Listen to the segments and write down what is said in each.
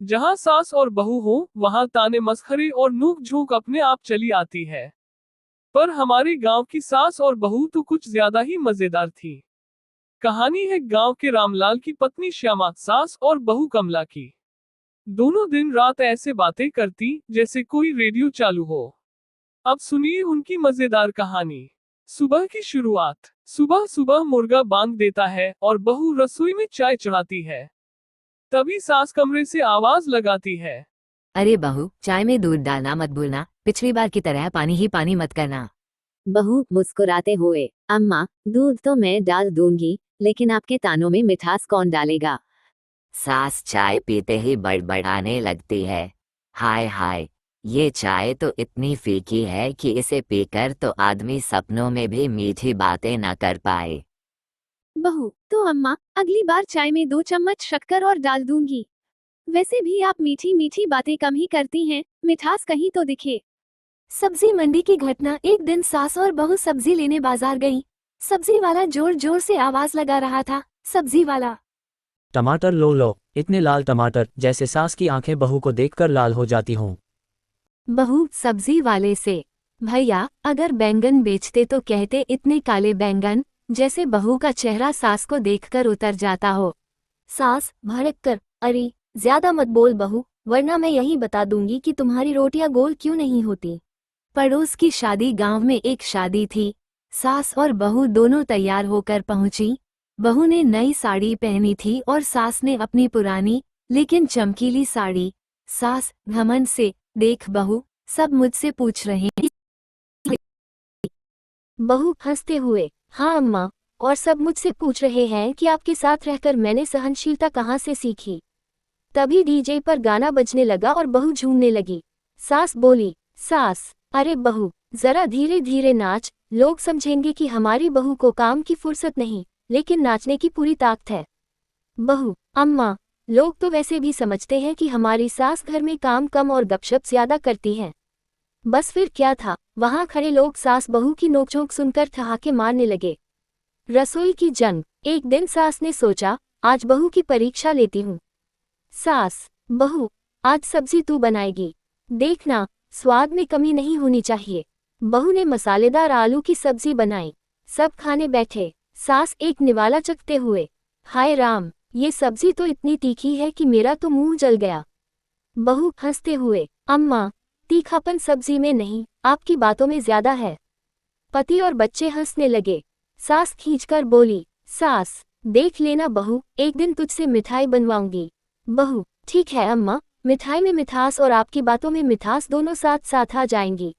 जहाँ सास और बहू हो वहाँ ताने मस्खरे और नोक झोंक अपने आप चली आती है। पर हमारे गांव की सास और बहू तो कुछ ज्यादा ही मजेदार थी। कहानी है गांव के रामलाल की पत्नी श्यामा, सास और बहू कमला की। दोनों दिन रात ऐसे बातें करती जैसे कोई रेडियो चालू हो। अब सुनिए उनकी मजेदार कहानी। सुबह की शुरुआत। सुबह सुबह मुर्गा बांग देता है और बहू रसोई में चाय चढ़ाती है। तभी सास कमरे से आवाज लगाती है। अरे बहू, चाय में दूध डालना मत भूलना, पिछली बार की तरह पानी ही पानी मत करना। बहू मुस्कुराते हुए, अम्मा दूध तो मैं डाल दूंगी, लेकिन आपके तानों में मिठास कौन डालेगा। सास चाय पीते ही बड़बड़ाने लगती है। हाय हाय, ये चाय तो इतनी फीकी है कि इसे पीकर तो आदमी सपनों में भी मीठी बातें न कर पाए। बहू, तो अम्मा अगली बार चाय में 2 चम्मच शक्कर और डाल दूंगी। वैसे भी आप मीठी मीठी बातें कम ही करती हैं, मिठास कहीं तो दिखे। सब्जी मंडी की घटना। एक दिन सास और बहू सब्जी लेने बाजार गई। सब्जी वाला जोर जोर से आवाज लगा रहा था। सब्जी वाला, टमाटर लो लो, इतने लाल टमाटर जैसे सास की आंखें बहू को देखकर लाल हो जाती हों। बहू सब्जी वाले से, भैया अगर बैंगन बेचते तो कहते इतने काले बैंगन, जैसे बहू का चेहरा सास को देखकर उतर जाता हो। सास भड़क कर, अरे ज्यादा मत बोल बहू, वरना मैं यही बता दूंगी कि तुम्हारी रोटियां गोल क्यों नहीं होती। पड़ोस की शादी। गांव में एक शादी थी। सास और बहू दोनों तैयार होकर पहुंची। बहू ने नई साड़ी पहनी थी और सास ने अपनी पुरानी लेकिन चमकीली साड़ी। सास घमंड से, देख बहू, सब मुझसे पूछ रहे हैं। बहू हंसते हुए, हाँ अम्मा, और सब मुझसे पूछ रहे हैं कि आपके साथ रहकर मैंने सहनशीलता कहाँ से सीखी। तभी डीजे पर गाना बजने लगा और बहू झूमने लगी। सास बोली, सास, अरे बहू, जरा धीरे धीरे नाच, लोग समझेंगे कि हमारी बहू को काम की फुर्सत नहीं, लेकिन नाचने की पूरी ताकत है। बहू, अम्मा, लोग तो वैसे भी समझते हैं कि हमारी सास घर में काम कम और गपशप ज्यादा करती है। बस फिर क्या था, वहां खड़े लोग सास बहू की नोकझोंक सुनकर ठहाके मारने लगे। रसोई की जंग। एक दिन सास ने सोचा, आज बहू की परीक्षा लेती हूँ। सास, बहू, आज सब्जी तू बनाएगी, देखना स्वाद में कमी नहीं होनी चाहिए। बहू ने मसालेदार आलू की सब्जी बनाई। सब खाने बैठे। सास एक निवाला चखते हुए, हाय राम, ये सब्जी तो इतनी तीखी है कि मेरा तो मुंह जल गया। बहू हंसते हुए, अम्मा, तीखापन सब्जी में नहीं, आपकी बातों में ज्यादा है। पति और बच्चे हंसने लगे। सास खींचकर बोली, सास, देख लेना बहू, एक दिन तुझसे मिठाई बनवाऊंगी। बहू, ठीक है अम्मा, मिठाई में मिठास और आपकी बातों में मिठास दोनों साथ साथ आ जाएंगी।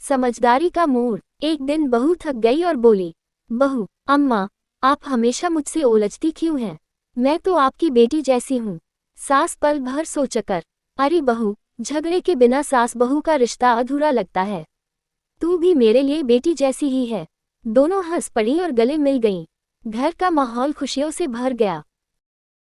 समझदारी का मोड़। एक दिन बहू थक गई और बोली, बहू, अम्मा, आप हमेशा मुझसे उलझती क्यों हैं? मैं तो आपकी बेटी जैसी हूँ। सास पल भर सोचकर, अरे बहू, झगड़े के बिना सास बहू का रिश्ता अधूरा लगता है। तू भी मेरे लिए बेटी जैसी ही है। दोनों हंस पड़ी और गले मिल गईं। घर का माहौल खुशियों से भर गया।